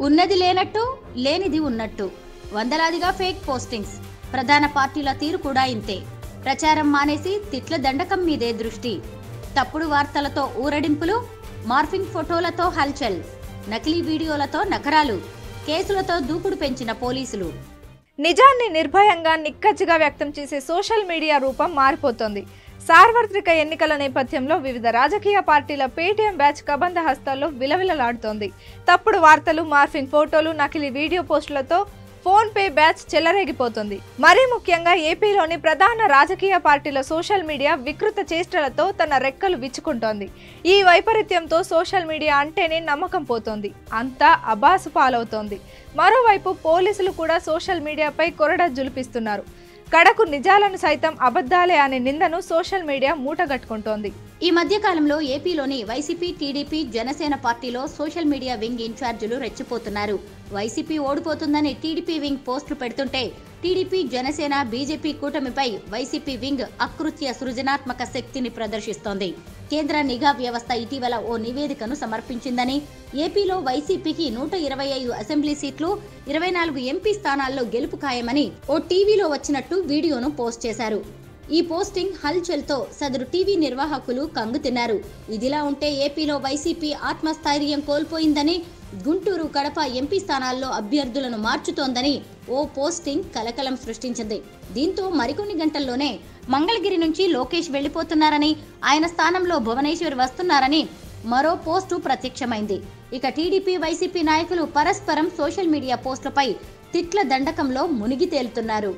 ఉన్నది లేనట్టు లేనిది ఉన్నట్టు వందలాదిగా ఫేక్ పోస్టింగ్స్. ప్రధాన పార్టీల తీరు కూడా ఇంతే. ప్రచారం మానేసి తిట్ల దండకం మీదే దృష్టి. తప్పుడు వార్తలతో ఊరడింపులు, మార్ఫింగ్ ఫోటోలతో హల్చల్, నకిలీ వీడియోలతో నకరాలు, కేసులతో దూకుడు పెంచిన పోలీసులు. నిజాన్ని నిర్భయంగా నిక్కచ్చిగా వ్యక్తం చేసే సోషల్ మీడియా రూపం మారిపోతోంది. సార్వత్రిక ఎన్నికల నేపథ్యంలో వివిధ రాజకీయ పార్టీల పేటీఎం బ్యాచ్ కబంధ హస్తాల్లో విలవిలలాడుతోంది. తప్పుడు వార్తలు, మార్ఫింగ్ ఫోటోలు, నకిలీ వీడియో పోస్టులతో ఫోన్ పే బ్యాచ్ చెలరేగిపోతుంది. మరీ ముఖ్యంగా ఏపీలోని ప్రధాన రాజకీయ పార్టీల సోషల్ మీడియా వికృత చేష్టలతో తన రెక్కలు విచ్చుకుంటోంది. ఈ వైపరీత్యంతో సోషల్ మీడియా అంటేనే నమ్మకం పోతోంది. అంతా అబాసు పాలవుతోంది. మరోవైపు పోలీసులు కూడా సోషల్ మీడియాపై కొరడా జులిపిస్తున్నారు. కడకు నిజాలను సైతం అబద్ధాలే అనే నిందను సోషల్ మీడియా మూటగట్టుకుంటోంది. ఈ మధ్య కాలంలో ఏపీలోని వైసీపీ, టీడీపీ, జనసేన పార్టీలో సోషల్ మీడియా వింగ్ ఇన్ఛార్జీలు రెచ్చిపోతున్నారు. వైసీపీ ఓడిపోతుందని టీడీపీ వింగ్ పోస్టులు పెడుతుంటే టీడీపీ, జనసేన, బీజేపీ కూటమిపై వైసీపీ వింగ్ అకృత్య సృజనాత్మక శక్తిని ప్రదర్శిస్తోంది. కేంద్ర నిఘా వ్యవస్థ ఇటీవల ఓ నివేదికను సమర్పించిందని, ఏపీలో వైసీపీకి 125 అసెంబ్లీ సీట్లు, 24 ఎంపీ స్థానాల్లో గెలుపు ఖాయమని ఓ టీవీలో వచ్చినట్టు వీడియోను పోస్ట్ చేశారు. ఈ పోస్టింగ్ హల్చల్తో సదరు టీవీ నిర్వాహకులు కంగు తిన్నారు. ఇదిలా ఉంటే ఏపీలో వైసీపీ ఆత్మస్థైర్యం కోల్పోయిందని, గుంటూరు, కడప ఎంపీ స్థానాల్లో అభ్యర్థులను మార్చుతోందని ఓ పోస్టింగ్ కలకలం సృష్టించింది. దీంతో మరికొన్ని గంటల్లోనే మంగళగిరి నుంచి లోకేష్ వెళ్లిపోతున్నారని, ఆయన స్థానంలో భువనేశ్వర్ వస్తున్నారని మరో పోస్టు ప్రత్యక్షమైంది. ఇక టీడీపీ, వైసీపీ నాయకులు పరస్పరం సోషల్ మీడియా పోస్టులపై తిట్ల దండకంలో మునిగి తేలుతున్నారు.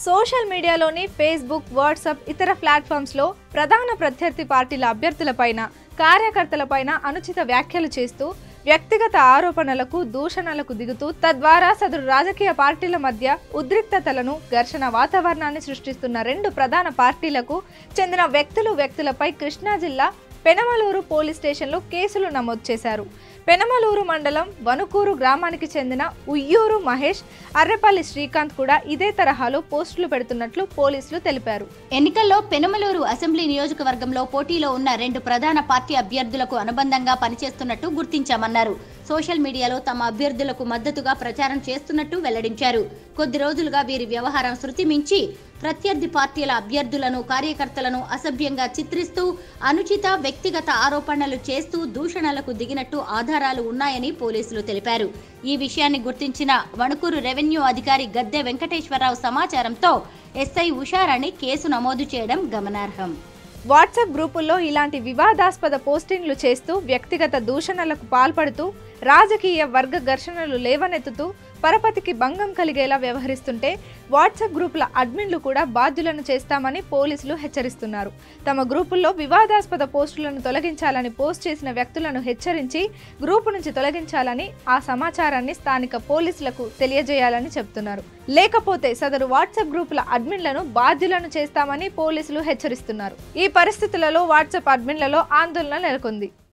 సోషల్ మీడియాలోని ఫేస్బుక్, వాట్సాప్, ఇతర ప్లాట్ఫామ్స్లో ప్రధాన ప్రత్యర్థి పార్టీల అభ్యర్థులపైన, కార్యకర్తలపైన అనుచిత వ్యాఖ్యలు చేస్తూ వ్యక్తిగత ఆరోపణలకు, దూషణలకు దిగుతూ తద్వారా సదరు రాజకీయ పార్టీల మధ్య ఉద్రిక్తతలను, ఘర్షణ వాతావరణాన్ని సృష్టిస్తున్న రెండు ప్రధాన పార్టీలకు చెందిన వ్యక్తులపై కృష్ణా జిల్లా పెనమలూరు పోలీస్ స్టేషన్లో కేసులు నమోదు చేశారు. పెనమలూరు మండలం వనుకూరు గ్రామానికి చెందిన ఉయ్యూరు మహేష్, అర్రెపల్లి శ్రీకాంత్ కూడా ఇదే తరహాలో పోస్టులు పెడుతున్నట్లు పోలీసులు తెలిపారు. ఎన్నికల్లో పెనమలూరు అసెంబ్లీ నియోజకవర్గంలో పోటీలో ఉన్న రెండు ప్రధాన పార్టీ అభ్యర్థులకు అనుబంధంగా పనిచేస్తున్నట్టు గుర్తించామన్నారు. సోషల్ మీడియాలో తమ అభ్యర్థులకు మద్దతుగా ప్రచారం చేస్తున్నట్టు వెల్లడించారు. కొద్ది రోజులుగా వీరి వ్యవహారం శృతి మించి ప్రత్యర్థి పార్టీల అభ్యర్థులను, కార్యకర్తలను అసభ్యంగా చిత్రిస్తూ, అనుచిత వ్యక్తిగత ఆరోపణలు చేస్తూ దూషణలకు దిగినట్టు ఆధారాలు ఉన్నాయని పోలీసులు తెలిపారు. ఈ విషయాన్ని గుర్తించిన వణుకూరు రెవెన్యూ అధికారి గద్దె వెంకటేశ్వరరావు సమాచారంతో ఎస్ఐ ఉషారాణి కేసు నమోదు చేయడం గమనార్హం. వాట్సాప్ గ్రూపుల్లో ఇలాంటి వివాదాస్పద పోస్టింగ్లు చేస్తూ, వ్యక్తిగత దూషణలకు పాల్పడుతూ, రాజకీయ వర్గ ఘర్షణలు లేవనెత్తుతూ పరపతికి భంగం కలిగేలా వ్యవహరిస్తుంటే వాట్సాప్ గ్రూపుల అడ్మిన్లు కూడా బాధ్యులను చేస్తామని పోలీసులు హెచ్చరిస్తున్నారు. తమ గ్రూపుల్లో వివాదాస్పద పోస్టులను తొలగించాలని పోస్ట్ చేసిన వ్యక్తులను హెచ్చరించి గ్రూపు నుంచి తొలగించాలని, ఆ సమాచారాన్ని స్థానిక పోలీసులకు తెలియజేయాలని చెబుతున్నారు. లేకపోతే సదరు వాట్సాప్ గ్రూపుల అడ్మిన్లను బాధ్యులను చేస్తామని పోలీసులు హెచ్చరిస్తున్నారు. ఈ పరిస్థితులలో వాట్సాప్ అడ్మిన్లలో ఆందోళన నెలకొంది.